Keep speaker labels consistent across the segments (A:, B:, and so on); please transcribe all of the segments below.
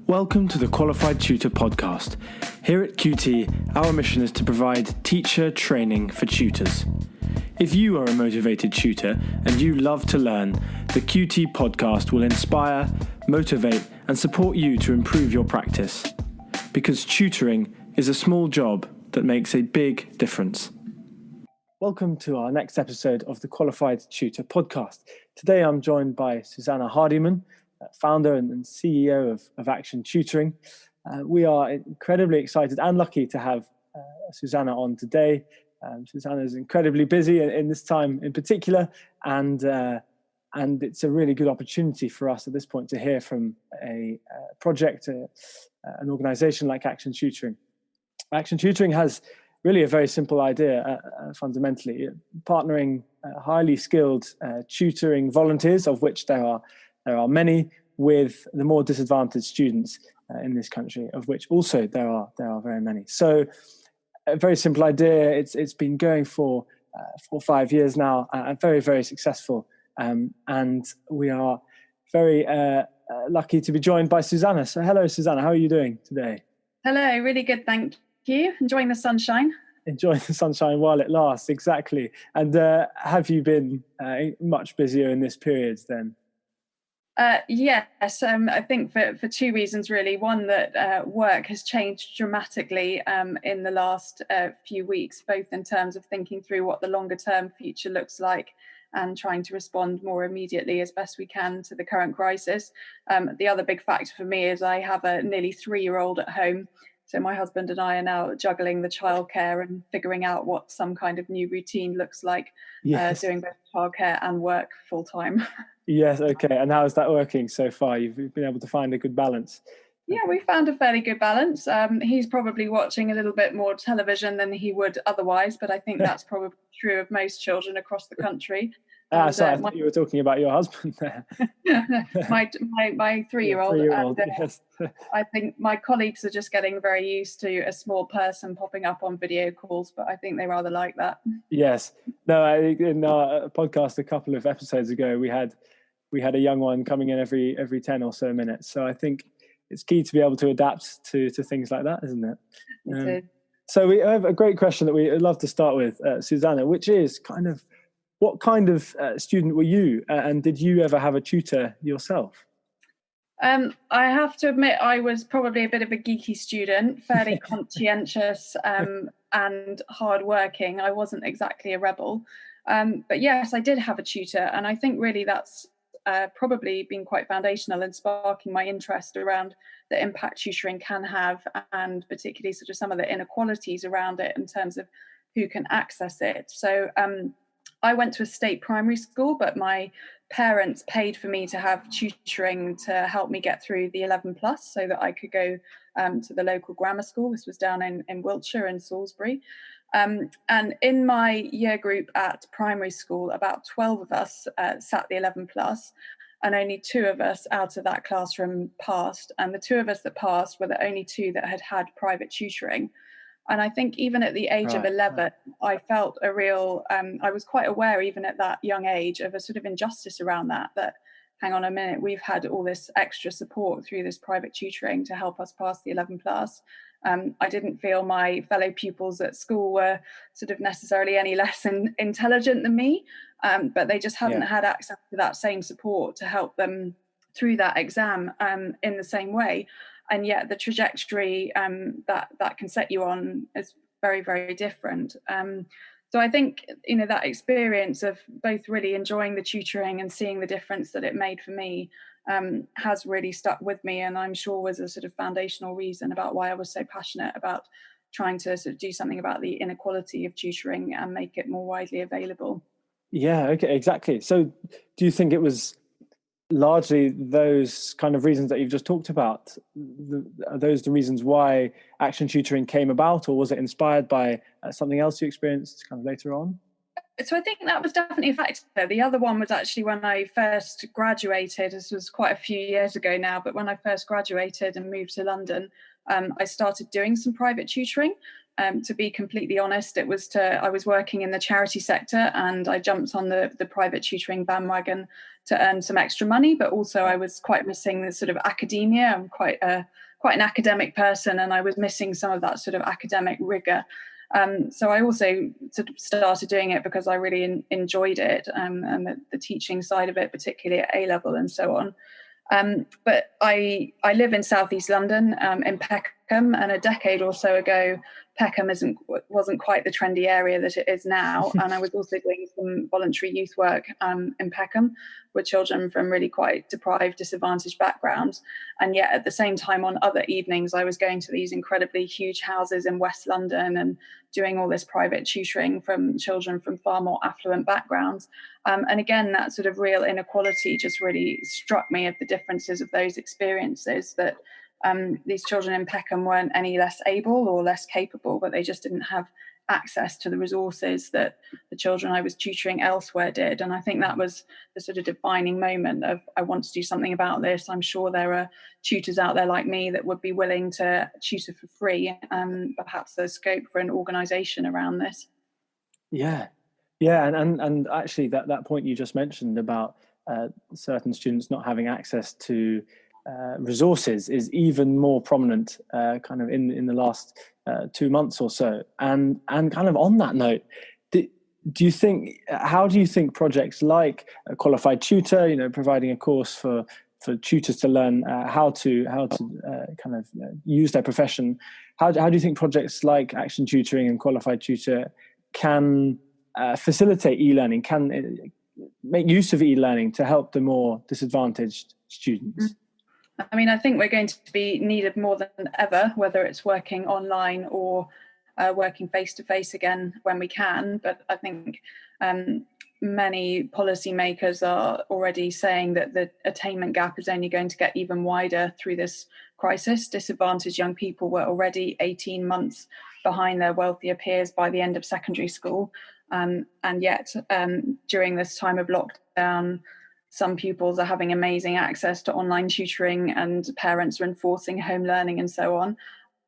A: Welcome to the Qualified Tutor podcast. Here at QT, our mission is to provide teacher training for tutors. If you are a motivated tutor and you love to learn, the QT podcast will inspire, motivate, and support you to improve your practice. Because tutoring is a small job that makes a big difference. Welcome to our next episode of the Qualified Tutor podcast. Today I'm joined by Susannah Hardiman, founder and CEO of Action Tutoring. We are incredibly excited and lucky to have Susannah on today. Susannah is incredibly busy in this time in particular, and it's a really good opportunity for us at this point to hear from a project, an organisation like Action Tutoring. Action Tutoring has really a very simple idea, fundamentally, partnering highly skilled tutoring volunteers, of which there are many, with the more disadvantaged students in this country, of which also there are very many. So a very simple idea. It's been going for 4 or 5 years now, and very, very successful. And we are very lucky to be joined by Susannah. So hello, Susannah. How are you doing today?
B: Hello, really good, thank you. Enjoying the sunshine. Enjoying
A: the sunshine while it lasts, exactly. And have you been much busier in this period then?
B: Yes, I think for two reasons really. One, that work has changed dramatically in the last few weeks, both in terms of thinking through what the longer term future looks like and trying to respond more immediately as best we can to the current crisis. The other big factor for me is I have a nearly 3-year-old at home. So my husband and I are now juggling the childcare and figuring out what some kind of new routine looks like,
A: yes.
B: Doing both childcare and work full time.
A: Yes, okay. And how is that working so far? You've been able to find a good balance?
B: Yeah, we found a fairly good balance. He's probably watching a little bit more television than he would otherwise, but I think that's probably true of most children across the country.
A: I thought you were talking about your husband there.
B: my 3-year-old.
A: Yes.
B: I think my colleagues are just getting very used to a small person popping up on video calls, but I think they rather like that.
A: Yes. No, in our podcast a couple of episodes ago, we had a young one coming in every 10 or so minutes. So I think it's key to be able to adapt to things like that, isn't it?
B: It is.
A: So we have a great question that we'd love to start with, Susannah, which is what kind of student were you, and did you ever have a tutor yourself?
B: I have to admit I was probably a bit of a geeky student, fairly conscientious and hardworking. I wasn't exactly a rebel. But yes, I did have a tutor, and I think really that's probably been quite foundational in sparking my interest around the impact tutoring can have, and particularly sort of some of the inequalities around it in terms of who can access it. So I went to a state primary school, but my parents paid for me to have tutoring to help me get through the 11 plus so that I could go to the local grammar school. This was down in Wiltshire in Salisbury. And in my year group at primary school, about 12 of us sat the 11 plus, and only 2 of us out of that classroom passed. And the 2 of us that passed were the only 2 that had private tutoring. And I think even at the age of 11, I felt a real, I was quite aware even at that young age of a sort of injustice around that, hang on a minute, we've had all this extra support through this private tutoring to help us pass the 11 plus. I didn't feel my fellow pupils at school were sort of necessarily any less intelligent than me, but they just hadn't had access to that same support to help them through that exam in the same way. And yet the trajectory that can set you on is very, very different. So I think, that experience of both really enjoying the tutoring and seeing the difference that it made for me has really stuck with me, and I'm sure was a sort of foundational reason about why I was so passionate about trying to sort of do something about the inequality of tutoring and make it more widely available.
A: Yeah, okay, exactly. So do you think it was largely those kind of reasons that you've just talked about? Are those the reasons why Action Tutoring came about, or was it inspired by something else you experienced kind of later on?
B: So I think that was definitely a factor. The other one was actually when I first graduated. This was quite a few years ago now, but when I first graduated and moved to London, I started doing some private tutoring. To be completely honest, I was working in the charity sector, and I jumped on the private tutoring bandwagon to earn some extra money, but also I was quite missing the sort of academia. I'm quite an academic person, and I was missing some of that sort of academic rigor. So I also sort of started doing it because I really enjoyed it, and the teaching side of it, particularly at A level and so on. But I live in southeast London, in Peckham, and a decade or so ago, Peckham wasn't quite the trendy area that it is now. And I was also doing some voluntary youth work in Peckham with children from really quite deprived, disadvantaged backgrounds. And yet at the same time, on other evenings, I was going to these incredibly huge houses in West London and doing all this private tutoring from children from far more affluent backgrounds. And again, that sort of real inequality just really struck me of the differences of those experiences, that these children in Peckham weren't any less able or less capable, but they just didn't have access to the resources that the children I was tutoring elsewhere did. And I think that was the sort of defining moment of, I want to do something about this. I'm sure there are tutors out there like me that would be willing to tutor for free. Perhaps there's scope for an organisation around this.
A: Yeah, and actually that point you just mentioned about certain students not having access to resources is even more prominent kind of in the last 2 months or so. And kind of on that note, how do you think projects like a qualified tutor, providing a course for tutors to learn how to kind of use their profession, how do you think projects like Action Tutoring and Qualified Tutor can facilitate e-learning, can make use of e-learning to help the more disadvantaged students?
B: I mean, I think we're going to be needed more than ever, whether it's working online or working face-to-face again when we can. But I think many policymakers are already saying that the attainment gap is only going to get even wider through this crisis. Disadvantaged young people were already 18 months behind their wealthier peers by the end of secondary school. And yet, during this time of lockdown, some pupils are having amazing access to online tutoring and parents are enforcing home learning and so on.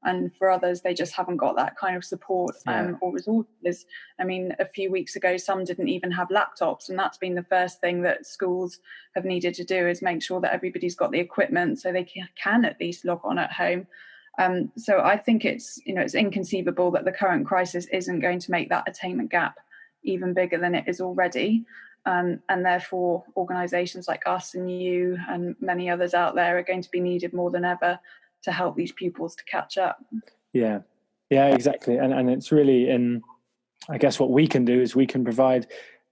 B: And for others, they just haven't got that kind of support or resources. I mean, a few weeks ago, some didn't even have laptops. And that's been the first thing that schools have needed to do, is make sure that everybody's got the equipment so they can at least log on at home. So I think it's inconceivable that the current crisis isn't going to make that attainment gap even bigger than it is already. And therefore, organisations like us and you and many others out there are going to be needed more than ever to help these pupils to catch up. Yeah,
A: exactly. And it's really I guess what we can do is we can provide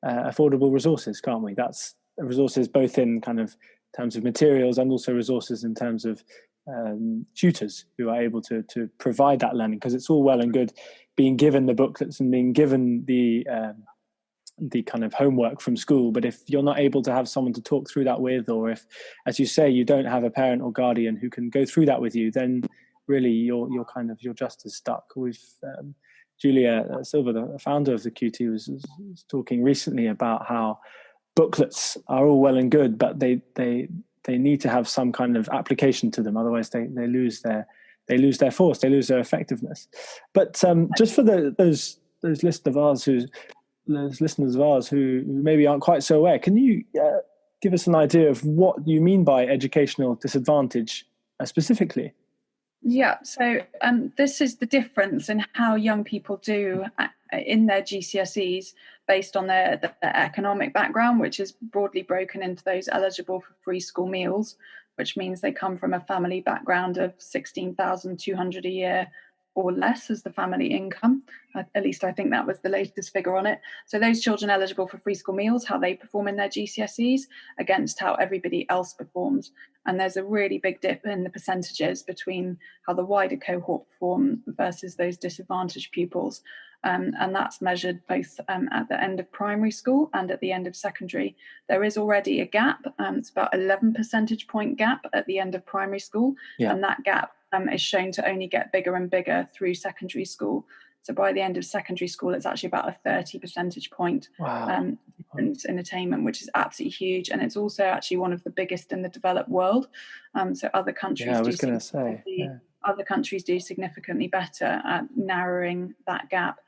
A: affordable resources, can't we? That's resources both in kind of terms of materials and also resources in terms of tutors who are able to provide that learning, because it's all well and good being given the booklets and being given the kind of homework from school, but if you're not able to have someone to talk through that with, or if, as you say, you don't have a parent or guardian who can go through that with you, then really you're just as stuck. With Julia Silver, the founder of the QT, was talking recently about how booklets are all well and good, but they need to have some kind of application to them, otherwise they lose their force, they lose their effectiveness. But just for those listeners of ours who maybe aren't quite so aware, can you give us an idea of what you mean by educational disadvantage specifically?
B: Yeah, so this is the difference in how young people do in their GCSEs based on their economic background, which is broadly broken into those eligible for free school meals, which means they come from a family background of 16,200 a year or less as the family income. At least I think that was the latest figure on it. So those children eligible for free school meals, how they perform in their GCSEs against how everybody else performs. And there's a really big dip in the percentages between how the wider cohort perform versus those disadvantaged pupils. And that's measured both at the end of primary school and at the end of secondary. There is already a gap. It's about 11 percentage point gap at the end of primary school. Yeah. And that gap is shown to only get bigger and bigger through secondary school. So by the end of secondary school, it's actually about a 30 percentage point difference in attainment, which is absolutely huge. And it's also actually one of the biggest in the developed world. So other countries other countries do significantly better at narrowing that gap.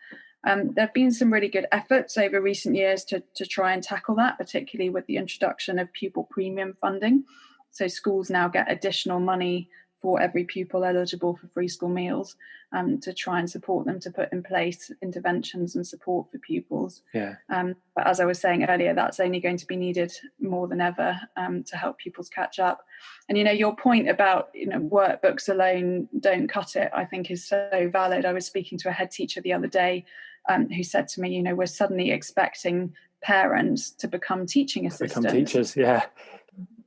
B: There have been some really good efforts over recent years to try and tackle that, particularly with the introduction of pupil premium funding. So schools now get additional money for every pupil eligible for free school meals, to try and support them to put in place interventions and support for pupils. But as I was saying earlier, that's only going to be needed more than ever to help pupils catch up. And, your point about, workbooks alone don't cut it, I think is so valid. I was speaking to a head teacher the other day who said to me, we're suddenly expecting parents to become teaching assistants.
A: Become teachers,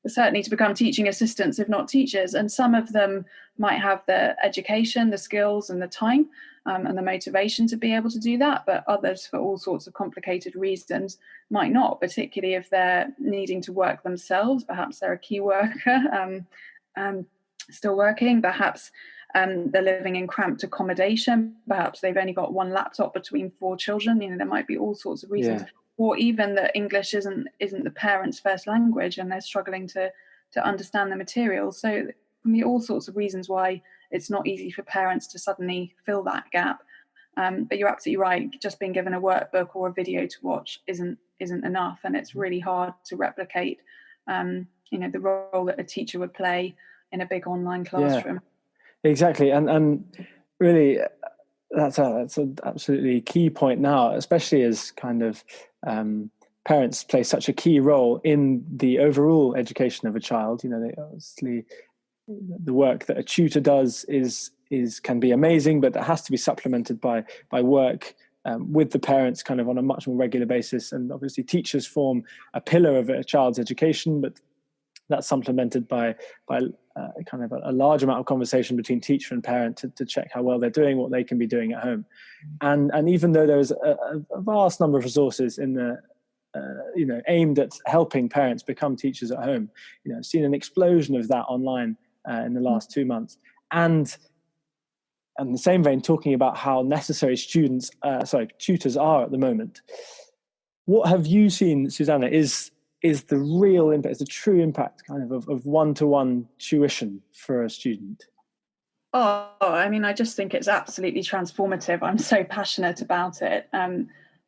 B: certainly to become teaching assistants, if not teachers. And some of them might have the education, the skills and the time and the motivation to be able to do that. But others, for all sorts of complicated reasons, might not, particularly if they're needing to work themselves. Perhaps they're a key worker still working. Perhaps they're living in cramped accommodation. Perhaps they've only got one laptop between 4 children. There might be all sorts of reasons. Or even that English isn't the parents' first language and they're struggling to understand the material. So there can be all sorts of reasons why it's not easy for parents to suddenly fill that gap. But you're absolutely right. Just being given a workbook or a video to watch isn't enough, and it's really hard to replicate. The role that a teacher would play in a big online classroom.
A: Yeah, exactly, and really. That's an absolutely key point now, especially as kind of parents play such a key role in the overall education of a child. They obviously, the work that a tutor does can be amazing, but that has to be supplemented by work with the parents kind of on a much more regular basis. And obviously teachers form a pillar of a child's education, but that's supplemented by kind of a large amount of conversation between teacher and parent to check how well they're doing, what they can be doing at home. And even though there's a vast number of resources in the aimed at helping parents become teachers at home, I've seen an explosion of that online in the last 2 months. And in the same vein, talking about how necessary tutors are at the moment. What have you seen, Susannah, is the real impact, is the true impact kind of one-to-one tuition for a student?
B: I just think it's absolutely transformative. I'm so passionate about it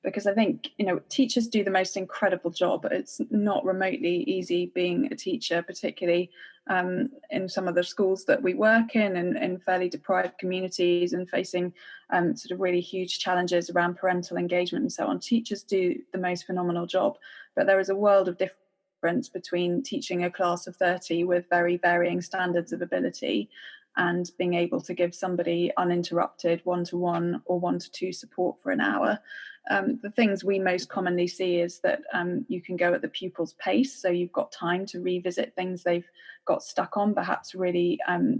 B: because I think, teachers do the most incredible job. It's not remotely easy being a teacher, particularly in some of the schools that we work in fairly deprived communities and facing sort of really huge challenges around parental engagement and so on. Teachers do the most phenomenal job, but there is a world of difference between teaching a class of 30 with very varying standards of ability and being able to give somebody uninterrupted one-to-one or one-to-two support for an hour. The things we most commonly see is that you can go at the pupil's pace, so you've got time to revisit things they've got stuck on, perhaps really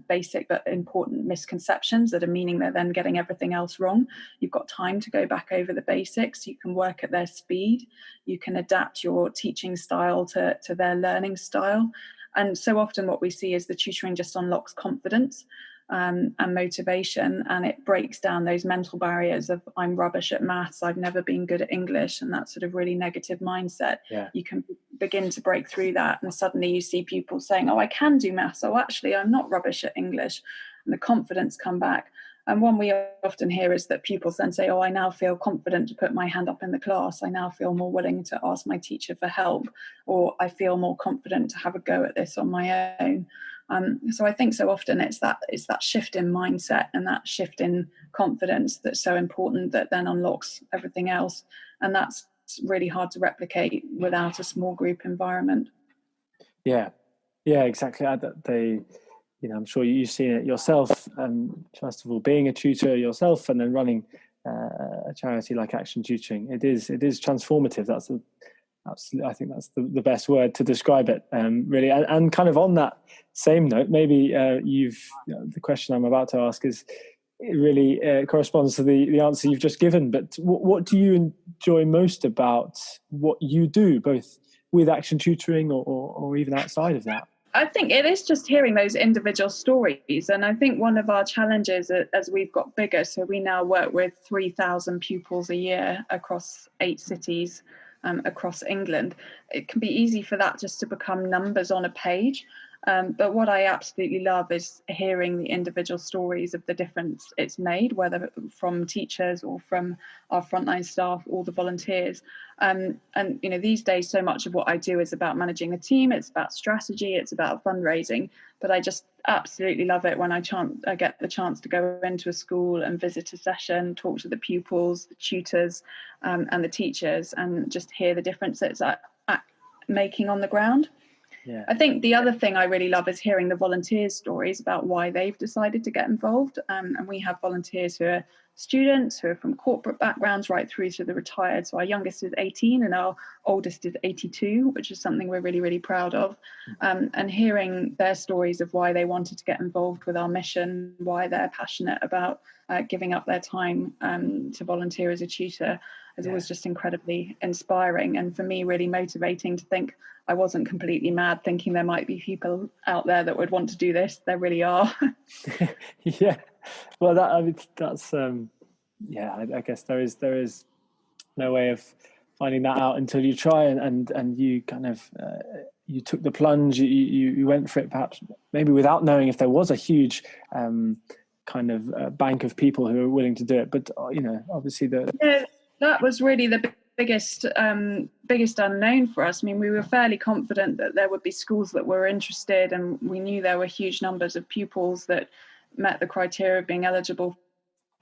B: basic but important misconceptions that are meaning they're then getting everything else wrong. You've got time to go back over the basics. You can work at their speed. You can adapt your teaching style to their learning style. And so often what we see is the tutoring just unlocks confidence and motivation, and it breaks down those mental barriers of I'm rubbish at maths, I've never been good at English, and that sort of really negative mindset. You can begin to break through that, and suddenly you see pupils saying, I can do maths, actually I'm not rubbish at English, and the confidence come back. And one we often hear is that pupils then say, I now feel confident to put my hand up in the class. I now feel more willing to ask my teacher for help, or I feel more confident to have a go at this on my own. So I think so often it's that shift in mindset and that shift in confidence that's so important, that then unlocks everything else. And that's really hard to replicate without a small group environment.
A: Yeah, exactly. I'm sure you've seen it yourself. First of all, being a tutor yourself, and then running a charity like Action Tutoring, it is transformative. I think that's the best word to describe it. Really, and kind of on that same note, maybe the question I'm about to ask is it really corresponds to the answer you've just given. But what do you enjoy most about what you do, both with Action Tutoring or even outside of that?
B: I think it is just hearing those individual stories. And I think one of our challenges as we've got bigger, so we now work with 3,000 pupils a year across 8 cities across England, it can be easy for that just to become numbers on a page. But what I absolutely love is hearing the individual stories of the difference it's made, whether from teachers or from our frontline staff or the volunteers. And these days, so much of what I do is about managing a team. It's about strategy. It's about fundraising. But I just absolutely love it when I get the chance to go into a school and visit a session, talk to the pupils, the tutors, and the teachers, and just hear the difference it's making on the ground.
A: Yeah.
B: I think the other thing I really love is hearing the volunteers' stories about why they've decided to get involved. And we have volunteers who are students, who are from corporate backgrounds, right through to the retired. So our youngest is 18 and our oldest is 82, which is something we're really, really proud of. And hearing their stories of why they wanted to get involved with our mission, why they're passionate about giving up their time to volunteer as a tutor is always just incredibly inspiring. And for me, really motivating to think I wasn't completely mad thinking there might be people out there that would want to do this. There really are.
A: Yeah. Well, that's I guess there is no way of finding that out until you try, and you kind of you took the plunge. You went for it, perhaps maybe without knowing if there was a huge kind of bank of people who are willing to do it. But obviously
B: that was really the biggest unknown for us. I mean, we were fairly confident that there would be schools that were interested, and we knew there were huge numbers of pupils that met the criteria of being eligible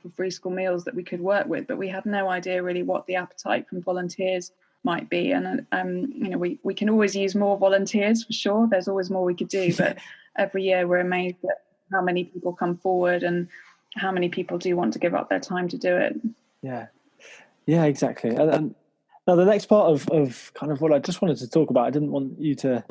B: for free school meals that we could work with, but we had no idea really what the appetite from volunteers might be. And we can always use more volunteers for sure. There's always more we could do, but every year we're amazed at how many people come forward and how many people do want to give up their time to do it.
A: Yeah, exactly. And now the next part of kind of what I just wanted to talk about, I didn't want to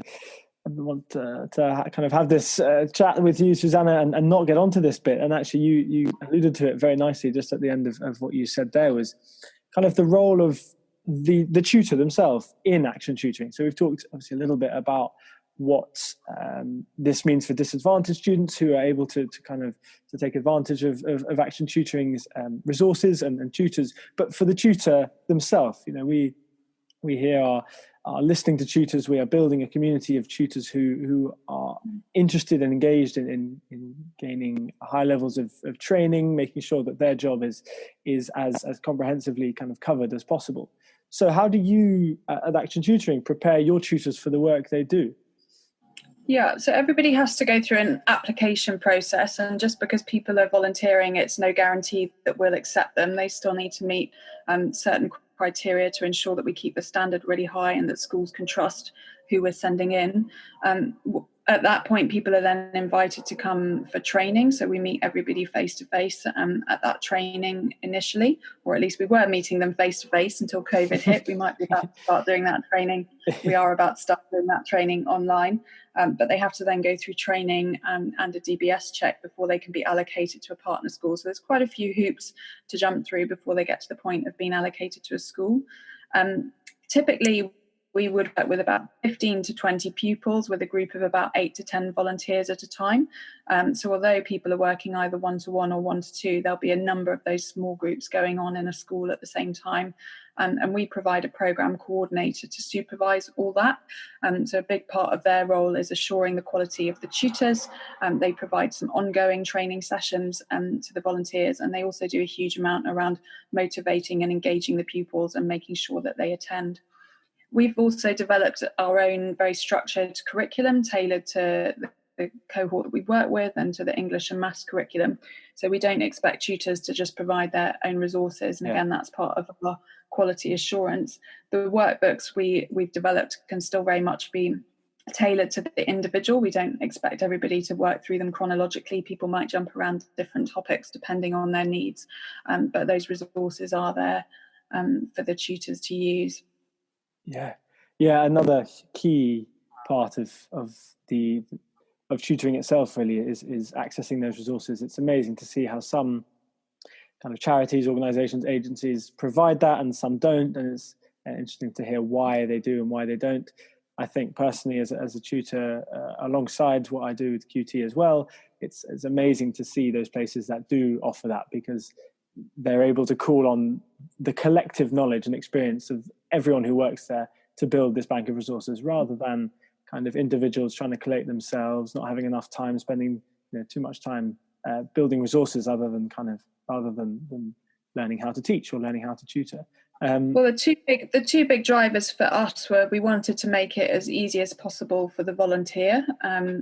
A: kind of have this chat with you, Susannah, and not get onto this bit. And actually you alluded to it very nicely just at the end of what you said there, was kind of the role of the tutor themselves in Action Tutoring. So we've talked obviously a little bit about what this means for disadvantaged students who are able to take advantage of Action Tutoring's resources and tutors. But for the tutor themselves, we here are listening to tutors. We are building a community of tutors who are interested and engaged in gaining high levels of training, making sure that their job is as comprehensively kind of covered as possible. So how do you at Action Tutoring prepare your tutors for the work they do?
B: Yeah, so everybody has to go through an application process, and just because people are volunteering, it's no guarantee that we'll accept them. They still need to meet certain criteria to ensure that we keep the standard really high and that schools can trust who we're sending in. At that point, people are then invited to come for training. So we meet everybody face-to-face at that training initially, or at least we were meeting them face-to-face until COVID hit. We might be about to start doing that training. We are about to start doing that training online. But they have to then go through training and a DBS check before they can be allocated to a partner school. So there's quite a few hoops to jump through before they get to the point of being allocated to a school. Typically, we would work with about 15 to 20 pupils with a group of about 8 to 10 volunteers at a time. So although people are working either one-to-one or one-to-two, there'll be a number of those small groups going on in a school at the same time. And we provide a program coordinator to supervise all that. So a big part of their role is assuring the quality of the tutors. They provide some ongoing training sessions to the volunteers, and they also do a huge amount around motivating and engaging the pupils and making sure that they attend. We've also developed our own very structured curriculum tailored to the cohort that we work with and to the English and Maths curriculum. So we don't expect tutors to just provide their own resources. And again, that's part of our quality assurance. The workbooks we've developed can still very much be tailored to the individual. We don't expect everybody to work through them chronologically. People might jump around different topics depending on their needs. But those resources are there for the tutors to use.
A: Yeah. Another key part of tutoring itself really is accessing those resources. It's amazing to see how some kind of charities, organizations, agencies provide that and some don't, and it's interesting to hear why they do and why they don't. I think personally as a tutor, alongside what I do with QT as well, it's amazing to see those places that do offer that, because they're able to call on the collective knowledge and experience of everyone who works there to build this bank of resources, rather than kind of individuals trying to collate themselves, not having enough time, spending too much time building resources rather than learning how to teach or learning how to tutor.
B: Well, the two big drivers for us were we wanted to make it as easy as possible for the volunteer,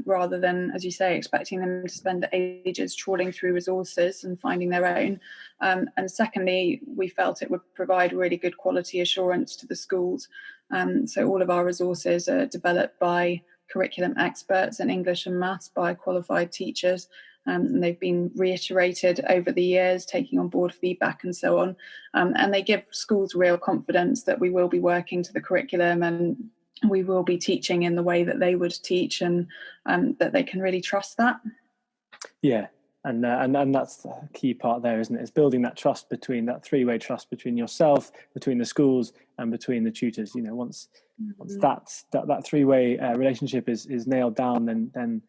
B: rather than, as you say, expecting them to spend ages trawling through resources and finding their own. And secondly, we felt it would provide really good quality assurance to the schools. So all of our resources are developed by curriculum experts in English and maths by qualified teachers. And they've been reiterated over the years, taking on board feedback and so on. And they give schools real confidence that we will be working to the curriculum and we will be teaching in the way that they would teach, and that they can really trust that. Yeah,
A: and that's the key part there, isn't it? It's building that trust that three-way trust between yourself, between the schools, and between the tutors. Once that three-way relationship is nailed down, then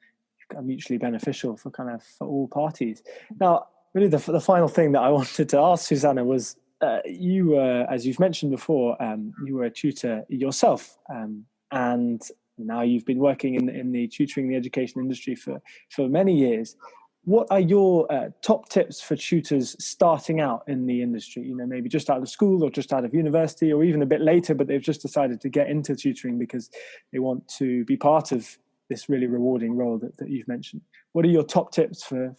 A: mutually beneficial for all parties. Now, really, the final thing that I wanted to ask Susannah was, you were, as you've mentioned before, you were a tutor yourself, and now you've been working in the tutoring, the education industry for many years. What are your top tips for tutors starting out in the industry? Maybe just out of school or just out of university, or even a bit later, but they've just decided to get into tutoring because they want to be part of this really rewarding role that you've mentioned. What are your top tips for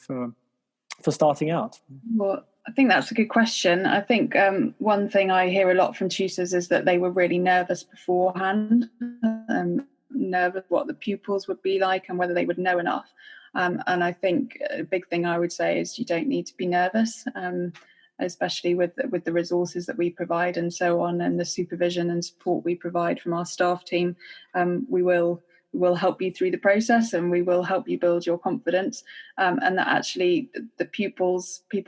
A: starting out?
B: Well, I think that's a good question. I think one thing I hear a lot from tutors is that they were really nervous beforehand, nervous what the pupils would be like and whether they would know enough. And I think a big thing I would say is you don't need to be nervous, especially with the resources that we provide and so on, and the supervision and support we provide from our staff team. We will help you through the process, and we will help you build your confidence. And that actually people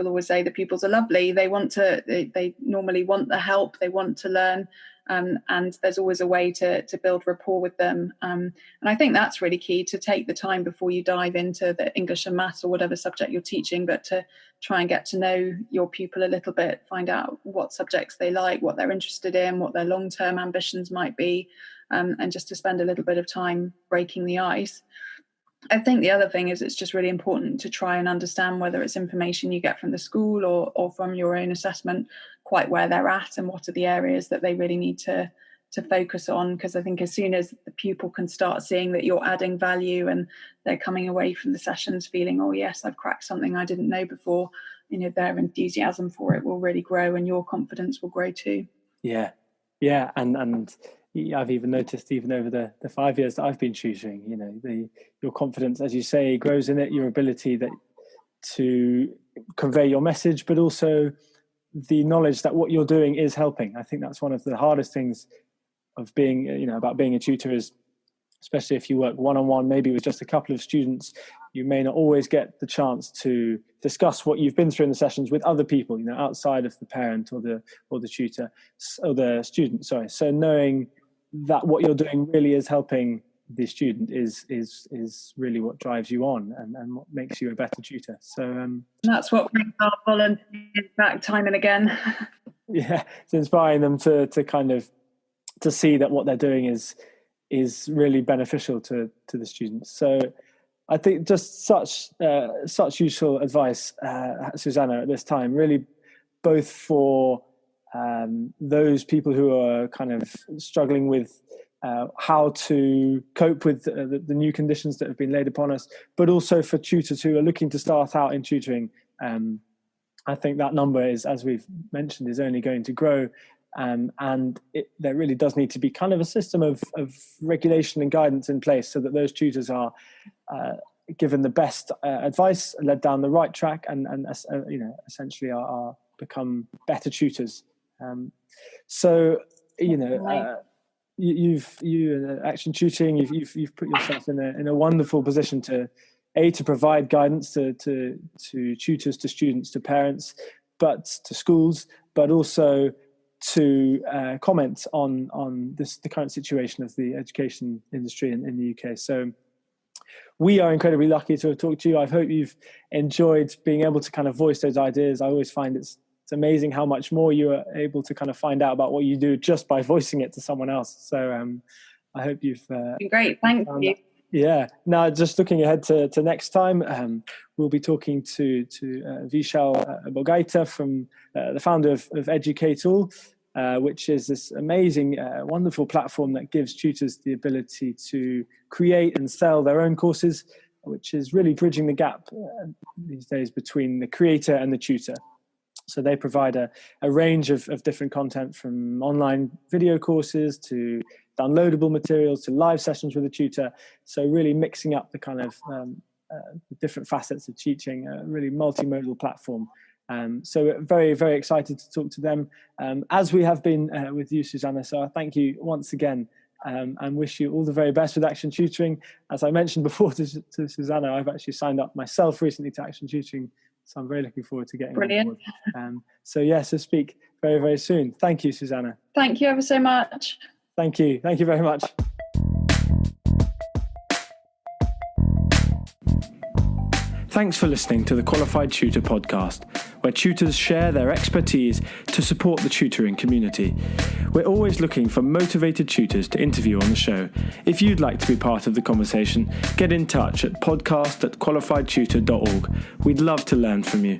B: always say the pupils are lovely. They normally want the help, they want to learn, and there's always a way to build rapport with them. And I think that's really key, to take the time before you dive into the English and maths or whatever subject you're teaching, but to try and get to know your pupil a little bit, find out what subjects they like, what they're interested in, what their long-term ambitions might be. And just to spend a little bit of time breaking the ice. I think the other thing is it's just really important to try and understand whether it's information you get from the school or from your own assessment, quite where they're at and what are the areas that they really need to focus on. Because I think as soon as the pupil can start seeing that you're adding value and they're coming away from the sessions feeling, oh yes, I've cracked something I didn't know before, their enthusiasm for it will really grow and your confidence will grow too.
A: Yeah, and I've even noticed, even over the 5 years that I've been tutoring, your confidence, as you say, grows in it, your ability to convey your message, but also the knowledge that what you're doing is helping. I think that's one of the hardest things of being, about being a tutor is, especially if you work one-on-one, maybe with just a couple of students, you may not always get the chance to discuss what you've been through in the sessions with other people, outside of the parent or the tutor or the student. Sorry. So knowing that what you're doing really is helping the student is really what drives you on and what makes you a better tutor. So
B: that's what brings our volunteers back time and again.
A: Yeah, it's inspiring them to see that what they're doing is really beneficial to the students. So I think just such useful advice, Susannah, at this time, really, both for those people who are kind of struggling with how to cope with the new conditions that have been laid upon us, but also for tutors who are looking to start out in tutoring. I think that number is, as we've mentioned, is only going to grow. And there really does need to be kind of a system of regulation and guidance in place so that those tutors are given the best advice, led down the right track, and essentially are become better tutors. You Action Tutoring, you've put yourself in a wonderful position to provide guidance to tutors, to students, to parents, but to schools, but also to comment on the current situation of the education industry in the UK. So we are incredibly lucky to have talked to you. I hope you've enjoyed being able to kind of voice those ideas. I always find it's amazing how much more you are able to kind of find out about what you do just by voicing it to someone else. So I hope you've
B: great. Thank you.
A: Yeah. Now, just looking ahead to next time, we'll be talking to Vishal Bogaita, from the founder of Educate-All, which is this amazing, wonderful platform that gives tutors the ability to create and sell their own courses, which is really bridging the gap these days between the creator and the tutor. So they provide a range of different content, from online video courses to downloadable materials to live sessions with a tutor. So really mixing up the kind of the different facets of teaching, a really multimodal platform. So very, very excited to talk to them, as we have been with you, Susannah. So I thank you once again, and wish you all the very best with Action Tutoring. As I mentioned before to Susannah, I've actually signed up myself recently to Action Tutoring, so I'm very looking forward to getting on board. So speak very, very soon. Thank you, Susannah.
B: Thank you ever so much.
A: Thank you. Thank you very much. Thanks for listening to the Qualified Tutor podcast, where tutors share their expertise to support the tutoring community. We're always looking for motivated tutors to interview on the show. If you'd like to be part of the conversation, get in touch at podcast@qualifiedtutor.org. We'd love to learn from you.